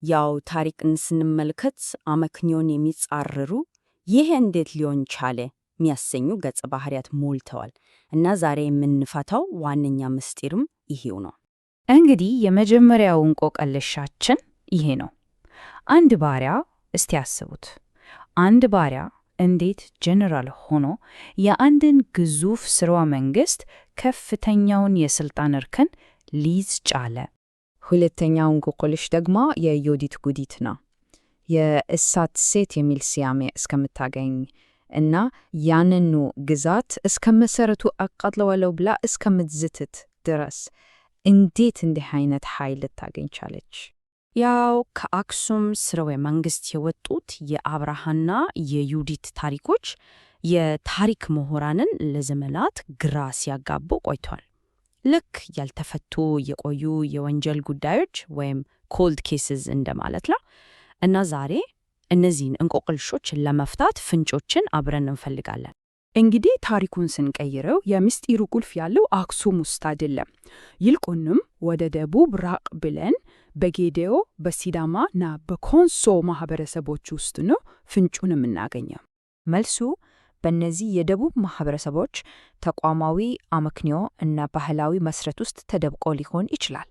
ያው ታሪክን ስንመለከት አመክንዮን የሚጻረሩ ይሄ እንዴት ሊሆን ቻለ የሚያሰኙ ገጸ ባህሪያት ሞልተዋል እና ዛሬ የምንፈታው ዋነኛ ምስጢርም ይሄው ነው። እንግዲህ የመጀመሪያው እንቆቅልሻችን ይሄ ነው። አንድ ባሪያ፣ እስቲ ያስቡት፣ አንድ ባሪያ እንዴት ጀነራል ሆኖ የአንድን ግዙፍ ስርወ መንግስት ከፍተኛውን የስልጣን እርከን ሊይዝ ቻለ? ሁለተኛው እንቆቅልሽ ደግሞ የዮዲት ጉዲት ነው። የእሳት ሴት የሚል ስያሜ እስከምታገኝ እና ያንኑ ግዛት እስከ መሰረቱ አቃጥለዋለሁ ብላ እስከምትዝትት ድረስ እንዴት እንዲህ አይነት ኃይል ልታገኝ ቻለች? ያው ከአክሱም ስርወ መንግስት የወጡት የአብርሃና የዩዲት ታሪኮች የታሪክ ምሁራንን ለዘመናት ግራ ሲያጋቡ ቆይቷል። ልክ ያልተፈቱ የቆዩ የወንጀል ጉዳዮች ወይም ኮልድ ኬስስ እንደማለት ነው። እና ዛሬ እነዚህን እንቆቅልሾች ለመፍታት ፍንጮችን አብረን እንፈልጋለን። እንግዲህ ታሪኩን ስንቀይረው የምስጢሩ ቁልፍ ያለው አክሱም ውስጥ አይደለም። ይልቁንም ወደ ደቡብ ራቅ ብለን በጌዴኦ በሲዳማና በኮንሶ ማህበረሰቦች ውስጥ ነው ፍንጩን የምናገኘው። መልሱ በእነዚህ የደቡብ ማህበረሰቦች ተቋማዊ አመክንዮ እና ባህላዊ መሰረት ውስጥ ተደብቆ ሊሆን ይችላል።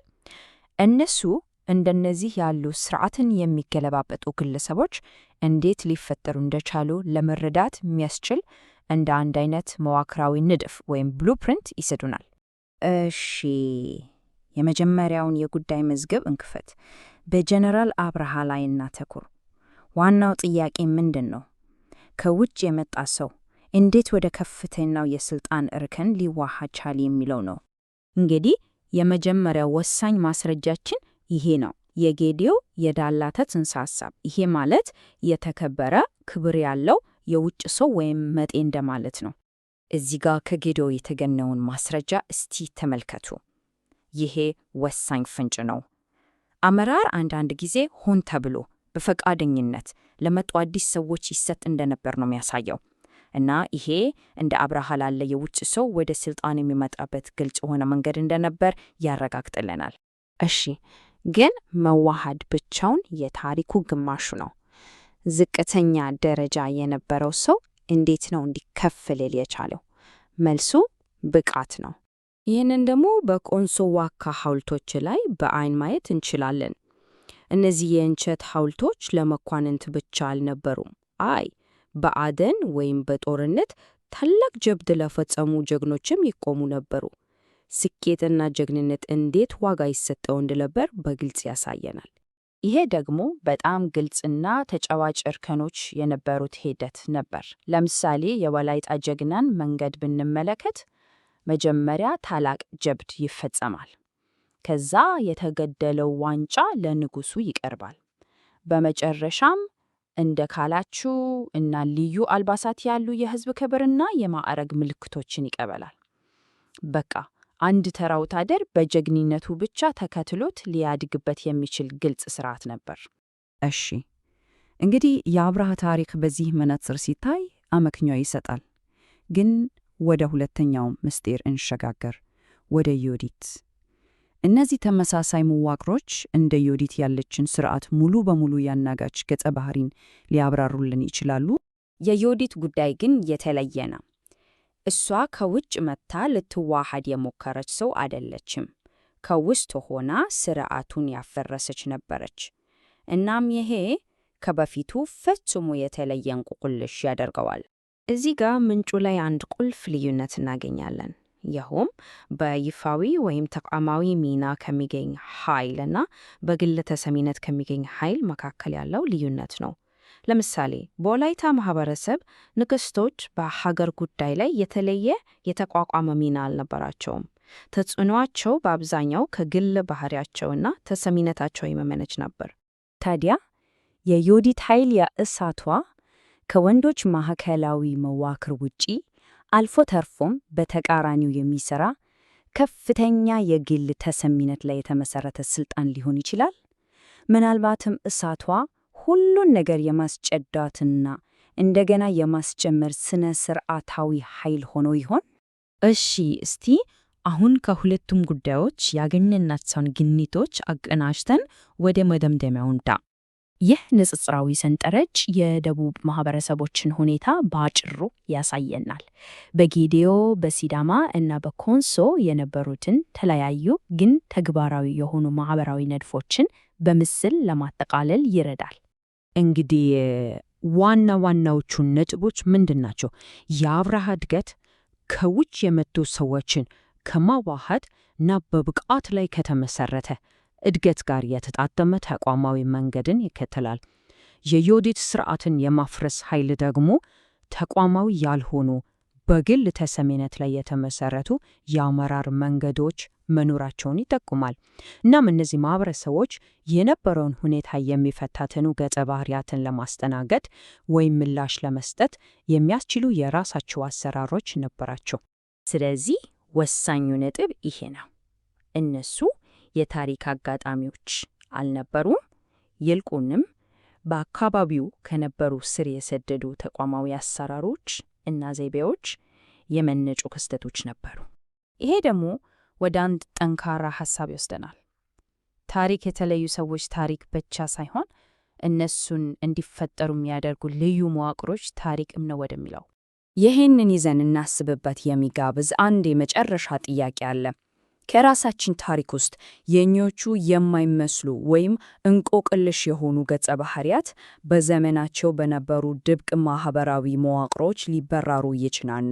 እነሱ እንደነዚህ ያሉ ስርዓትን የሚገለባበጡ ግለሰቦች እንዴት ሊፈጠሩ እንደቻሉ ለመረዳት የሚያስችል እንደ አንድ አይነት መዋቅራዊ ንድፍ ወይም ብሉፕሪንት ይሰዱናል። እሺ፣ የመጀመሪያውን የጉዳይ መዝገብ እንክፈት። በጀነራል አብርሃ ላይ እናተኩር። ዋናው ጥያቄ ምንድን ነው? ከውጭ የመጣ ሰው እንዴት ወደ ከፍተኛው የስልጣን እርከን ሊዋሃድ ቻለ የሚለው ነው። እንግዲህ የመጀመሪያው ወሳኝ ማስረጃችን ይሄ ነው። የጌዴኦ የዳላተ ጽንሰ ሐሳብ። ይሄ ማለት የተከበረ ክብር ያለው የውጭ ሰው ወይም መጤ እንደማለት ነው። እዚህ ጋር ከጌዴኦ የተገኘውን ማስረጃ እስቲ ተመልከቱ። ይሄ ወሳኝ ፍንጭ ነው። አመራር አንዳንድ ጊዜ ሆን ተብሎ በፈቃደኝነት ለመጡ አዲስ ሰዎች ይሰጥ እንደነበር ነው የሚያሳየው። እና ይሄ እንደ አብርሃ ላለ የውጭ ሰው ወደ ስልጣን የሚመጣበት ግልጽ የሆነ መንገድ እንደነበር ያረጋግጥልናል። እሺ፣ ግን መዋሃድ ብቻውን የታሪኩ ግማሹ ነው። ዝቅተኛ ደረጃ የነበረው ሰው እንዴት ነው እንዲከፍ ሊል የቻለው? መልሱ ብቃት ነው። ይህንን ደግሞ በኮንሶ ዋካ ሐውልቶች ላይ በአይን ማየት እንችላለን። እነዚህ የእንጨት ሐውልቶች ለመኳንንት ብቻ አልነበሩም። በአደን ወይም በጦርነት ታላቅ ጀብድ ለፈጸሙ ጀግኖችም ይቆሙ ነበሩ። ስኬትና ጀግንነት እንዴት ዋጋ ይሰጠው እንደነበር በግልጽ ያሳየናል። ይሄ ደግሞ በጣም ግልጽና ተጨባጭ እርከኖች የነበሩት ሂደት ነበር። ለምሳሌ የወላይታ ጀግናን መንገድ ብንመለከት መጀመሪያ ታላቅ ጀብድ ይፈጸማል። ከዛ የተገደለው ዋንጫ ለንጉሱ ይቀርባል። በመጨረሻም እንደ ካላችሁ እና ልዩ አልባሳት ያሉ የህዝብ ክብርና የማዕረግ ምልክቶችን ይቀበላል። በቃ አንድ ተራ ወታደር በጀግንነቱ ብቻ ተከትሎት ሊያድግበት የሚችል ግልጽ ስርዓት ነበር። እሺ፣ እንግዲህ የአብርሃ ታሪክ በዚህ መነጽር ሲታይ አመክንዮ ይሰጣል። ግን ወደ ሁለተኛው ምስጢር እንሸጋገር፣ ወደ ዮዲት። እነዚህ ተመሳሳይ መዋቅሮች እንደ ዮዲት ያለችን ስርዓት ሙሉ በሙሉ ያናጋች ገጸ ባህሪን ሊያብራሩልን ይችላሉ? የዮዲት ጉዳይ ግን የተለየ ነው። እሷ ከውጭ መጥታ ልትዋሃድ የሞከረች ሰው አይደለችም። ከውስጥ ሆና ስርዓቱን ያፈረሰች ነበረች። እናም ይሄ ከበፊቱ ፈጽሞ የተለየ እንቆቅልሽ ያደርገዋል። እዚህ ጋር ምንጩ ላይ አንድ ቁልፍ ልዩነት እናገኛለን። ይኸውም በይፋዊ ወይም ተቋማዊ ሚና ከሚገኝ ኃይልና በግል ተሰሚነት ከሚገኝ ኃይል መካከል ያለው ልዩነት ነው። ለምሳሌ በወላይታ ማህበረሰብ ንግስቶች በሀገር ጉዳይ ላይ የተለየ የተቋቋመ ሚና አልነበራቸውም። ተጽዕኖአቸው በአብዛኛው ከግል ባህሪያቸውና ተሰሚነታቸው የሚመነጭ ነበር። ታዲያ የዮዲት ኃይል የእሳቷ ከወንዶች ማዕከላዊ መዋቅር ውጪ አልፎ ተርፎም በተቃራኒው የሚሰራ ከፍተኛ የግል ተሰሚነት ላይ የተመሰረተ ስልጣን ሊሆን ይችላል። ምናልባትም እሳቷ ሁሉን ነገር የማስጨዳትና እንደገና የማስጨመር ስነ ስርዓታዊ ኃይል ሆኖ ይሆን? እሺ፣ እስቲ አሁን ከሁለቱም ጉዳዮች ያገኘናቸውን ግኝቶች አቀናጅተን ወደ መደምደሚያው እንምጣ። ይህ ንጽጽራዊ ሰንጠረዥ የደቡብ ማህበረሰቦችን ሁኔታ በአጭሩ ያሳየናል። በጌዴኦ፣ በሲዳማ እና በኮንሶ የነበሩትን ተለያዩ ግን ተግባራዊ የሆኑ ማህበራዊ ነድፎችን በምስል ለማጠቃለል ይረዳል። እንግዲህ ዋና ዋናዎቹን ነጥቦች ምንድን ናቸው? የአብርሃ እድገት ከውጭ የመጡ ሰዎችን ከማዋሃድ እና በብቃት ላይ ከተመሰረተ እድገት ጋር የተጣጠመ ተቋማዊ መንገድን ይከተላል። የዮዲት ስርዓትን የማፍረስ ኃይል ደግሞ ተቋማዊ ያልሆኑ በግል ተሰሚነት ላይ የተመሰረቱ የአመራር መንገዶች መኖራቸውን ይጠቁማል። እናም እነዚህ ማህበረሰቦች የነበረውን ሁኔታ የሚፈታተኑ ገጸ ባህሪያትን ለማስተናገድ ወይም ምላሽ ለመስጠት የሚያስችሉ የራሳቸው አሰራሮች ነበራቸው። ስለዚህ ወሳኙ ነጥብ ይሄ ነው። እነሱ የታሪክ አጋጣሚዎች አልነበሩም፣ ይልቁንም በአካባቢው ከነበሩ ስር የሰደዱ ተቋማዊ አሰራሮች እና ዘይቤዎች የመነጩ ክስተቶች ነበሩ። ይሄ ደግሞ ወደ አንድ ጠንካራ ሐሳብ ይወስደናል። ታሪክ የተለዩ ሰዎች ታሪክ ብቻ ሳይሆን እነሱን እንዲፈጠሩ የሚያደርጉ ልዩ መዋቅሮች ታሪክም ነው ወደሚለው። ይህንን ይዘን እናስብበት የሚጋብዝ አንድ የመጨረሻ ጥያቄ አለ። ከራሳችን ታሪክ ውስጥ የኞቹ የማይመስሉ ወይም እንቆቅልሽ የሆኑ ገጸ ባህሪያት በዘመናቸው በነበሩ ድብቅ ማህበራዊ መዋቅሮች ሊበራሩ ይችላሉ?